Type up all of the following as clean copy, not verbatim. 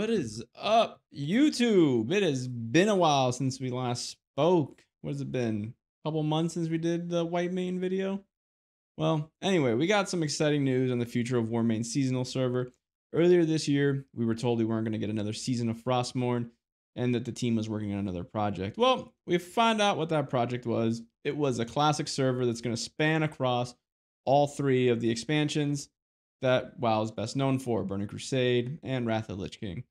What is up, YouTube? It has been a while since we last spoke. What has it been? A couple months since we did the White Main video? Well, anyway, we got some exciting news on the future of Warmane's seasonal server. Earlier this year, we were told we weren't going to get another season of Frostmourne and that the team was working on another project. Well, we found out what that project was. It was a classic server that's going to span across all three of the expansions that WoW is best known for, Burning Crusade and Wrath of the Lich King.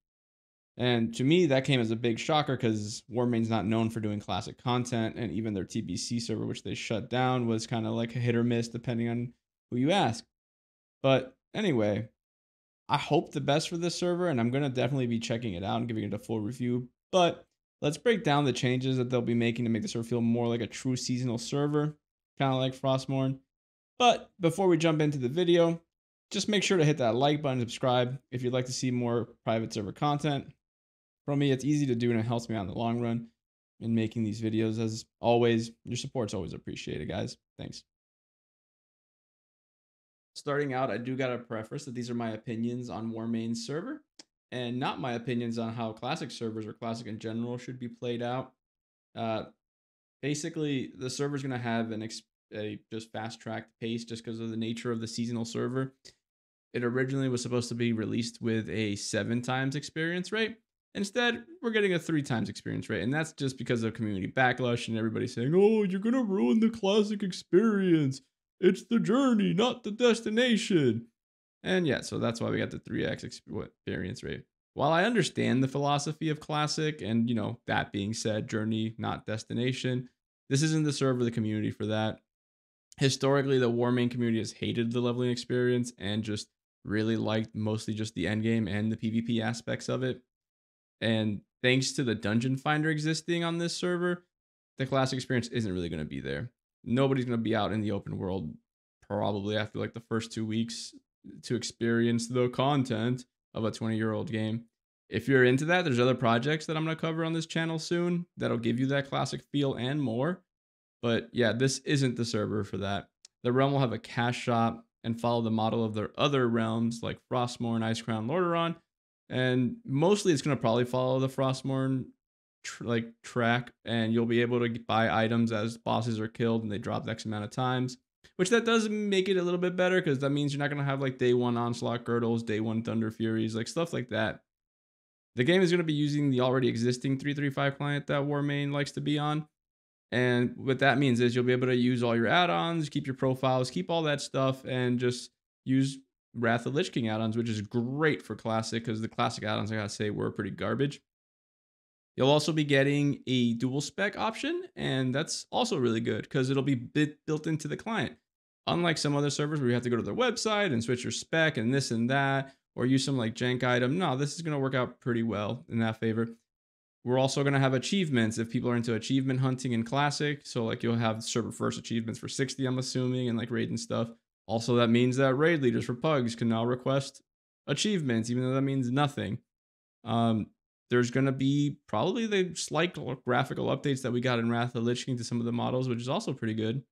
And to me, that came as a big shocker because Warmane's not known for doing classic content, and even their TBC server, which they shut down, was kind of like a hit or miss depending on who you ask. But anyway, I hope the best for this server, and I'm going to definitely be checking it out and giving it a full review. But let's break down the changes that they'll be making to make the server feel more like a true seasonal server, kind of like Frostmourne. But before we jump into the video, just make sure to hit that like button and subscribe if you'd like to see more private server content. From me, it's easy to do and it helps me out in the long run in making these videos. As always, your support's always appreciated, guys. Thanks. Starting out, I do got to preface that these are my opinions on Warmane's server and not my opinions on how classic servers or classic in general should be played out. Basically, the server's going to have a just fast-tracked pace just because of the nature of the seasonal server. It originally was supposed to be released with a 7 times experience rate. Instead, we're getting a 3 times experience rate, and that's just because of community backlash and everybody saying, oh, you're going to ruin the classic experience. It's the journey, not the destination. And yeah, so that's why we got the 3x experience rate. While I understand the philosophy of classic and, that being said, journey, not destination, this isn't the server, the community for that. Historically, the Warmane community has hated the leveling experience and just really liked mostly just the end game and the PvP aspects of it. And thanks to the dungeon finder existing on this server, the classic experience isn't really going to be there. Nobody's going to be out in the open world probably after like the first 2 weeks to experience the content of a 20-year-old game. If you're into that, there's other projects that I'm going to cover on this channel soon that'll give you that classic feel and more. But yeah, this isn't the server for that. The realm will have a cash shop and follow the model of their other realms like Frostmourne, Icecrown, Lordaeron. And mostly it's going to probably follow the Frostmourne track, and you'll be able to buy items as bosses are killed and they drop X amount of times, which that does make it a little bit better because that means you're not going to have like day 1 Onslaught Girdles, day 1 Thunder Furies, like stuff like that. The game is going to be using the already existing 335 client that Warmane likes to be on. And what that means is you'll be able to use all your add-ons, keep your profiles, keep all that stuff, and just use Wrath of the Lich King add-ons, which is great for Classic because the Classic add-ons, I gotta say, were pretty garbage. You'll also be getting a dual spec option, and that's also really good because it'll be built into the client. Unlike some other servers where you have to go to their website and switch your spec and this and that, or use some like jank item, no, this is going to work out pretty well in that favor. We're also going to have achievements if people are into achievement hunting in Classic. So like you'll have server first achievements for 60, I'm assuming, and like raid and stuff. Also, that means that raid leaders for pugs can now request achievements, even though that means nothing. There's going to be probably the slight graphical updates that we got in Wrath of the Lich King to some of the models, which is also pretty good.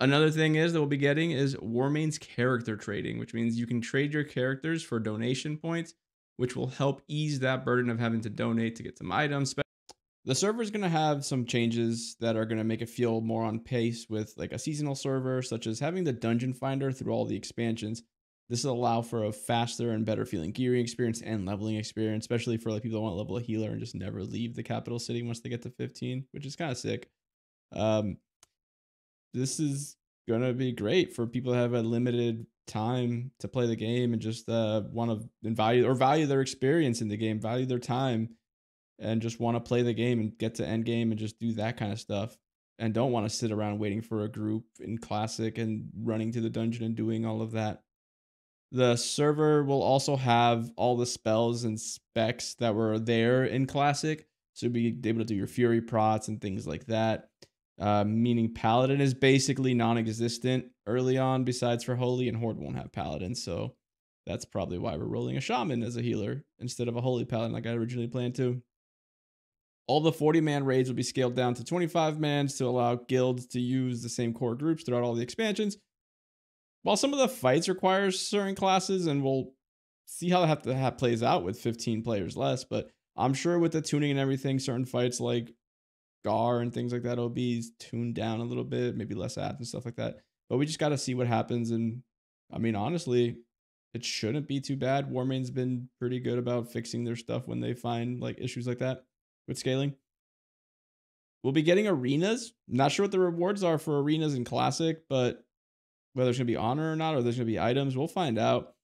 Another thing is that we'll be getting is Warmane's character trading, which means you can trade your characters for donation points, which will help ease that burden of having to donate to get some items. The server is going to have some changes that are going to make it feel more on pace with like a seasonal server, such as having the dungeon finder through all the expansions. This will allow for a faster and better feeling gearing experience and leveling experience, especially for like people that want to level a healer and just never leave the capital city once they get to 15, which is kind of sick. This is going to be great for people that have a limited time to play the game and just want to value their experience in the game, value their time, and just want to play the game and get to end game and just do that kind of stuff, and don't want to sit around waiting for a group in Classic and running to the dungeon and doing all of that. The server will also have all the spells and specs that were there in Classic, so you'll be able to do your Fury prots and things like that. Meaning Paladin is basically non-existent early on, besides for Holy, and Horde won't have Paladin, so that's probably why we're rolling a Shaman as a healer instead of a Holy Paladin like I originally planned to. All the 40-man raids will be scaled down to 25-mans to allow guilds to use the same core groups throughout all the expansions. While some of the fights require certain classes and will see how that plays out with 15 players less. But I'm sure with the tuning and everything, certain fights like Gar and things like that will be tuned down a little bit, maybe less ads and stuff like that. But we just got to see what happens. And I mean, honestly, it shouldn't be too bad. Warmane's been pretty good about fixing their stuff when they find like issues like that with scaling. We'll be getting arenas. Not sure what the rewards are for arenas in Classic, but whether it's going to be honor or not, or there's going to be items, we'll find out.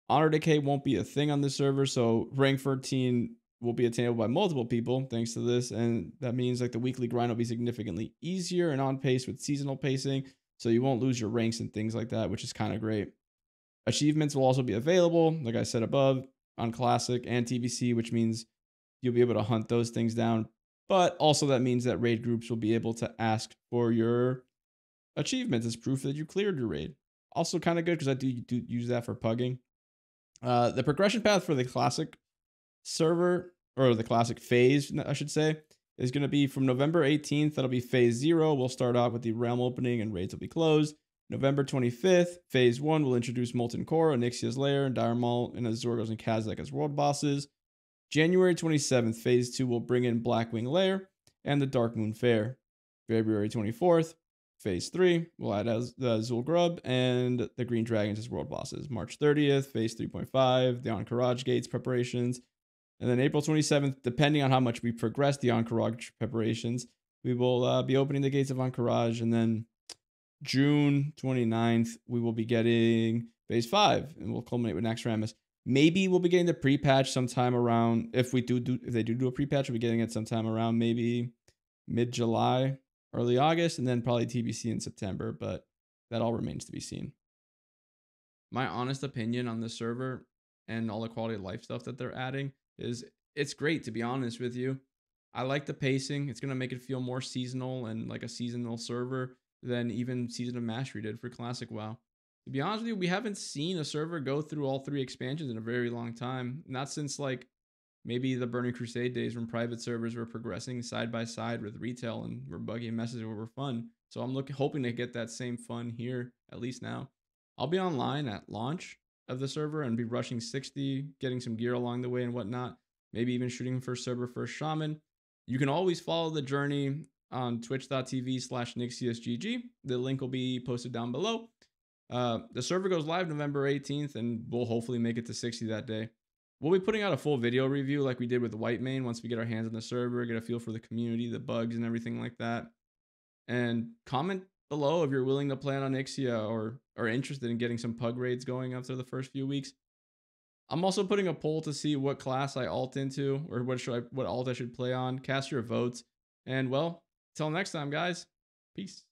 Honor decay won't be a thing on this server, so rank 13 will be attainable by multiple people thanks to this, and that means like the weekly grind will be significantly easier and on pace with seasonal pacing, so you won't lose your ranks and things like that, which is kind of great. Achievements will also be available, like I said above, on Classic and TBC, which means you'll be able to hunt those things down. But also that means that raid groups will be able to ask for your achievements as proof that you cleared your raid. Also kind of good because I do use that for pugging. The progression path for the Classic server, or the Classic phase, I should say, is going to be from November 18th. That'll be phase 0. We'll start off with the realm opening and raids will be closed. November 25th, phase 1 will introduce Molten Core, Onyxia's Lair, and Dire Maul, and Azorgos and Kazakh as world bosses. January 27th, phase 2 will bring in Blackwing Lair and the Dark Moon Fair. February 24th, phase 3 will add the Azul Grub and the Green Dragons as world bosses. March 30th, phase 3.5, the Encourage Gates preparations. And then April 27th, depending on how much we progress the Encourage preparations, we will be opening the gates of Encourage. And then June 29th, we will be getting phase 5, and we'll culminate with Naxxramas. Maybe we'll be getting the pre-patch sometime around, if they do a pre-patch, we'll be getting it sometime around maybe mid-July, early August, and then probably TBC in September, but that all remains to be seen. My honest opinion on this server and all the quality of life stuff that they're adding is it's great, to be honest with you. I like the pacing. It's going to make it feel more seasonal and like a seasonal server than even Season of Mastery did for Classic WoW. To be honest with you, we haven't seen a server go through all 3 expansions in a very long time. Not since like maybe the Burning Crusade days when private servers were progressing side by side with retail and were buggy and messes were fun. So I'm hoping to get that same fun here, at least now. I'll be online at launch of the server and be rushing 60, getting some gear along the way and whatnot. Maybe even shooting for server first shaman. You can always follow the journey on twitch.tv/NixiusGG. The link will be posted down below. The server goes live November 18th, and we'll hopefully make it to 60 that day. We'll be putting out a full video review like we did with Whitemane once we get our hands on the server, get a feel for the community, the bugs, and everything like that. And comment below if you're willing to play on Onyxia or are interested in getting some pug raids going after the first few weeks. I'm also putting a poll to see what class I alt into, or what alt I should play on. Cast your votes. And well, till next time, guys. Peace.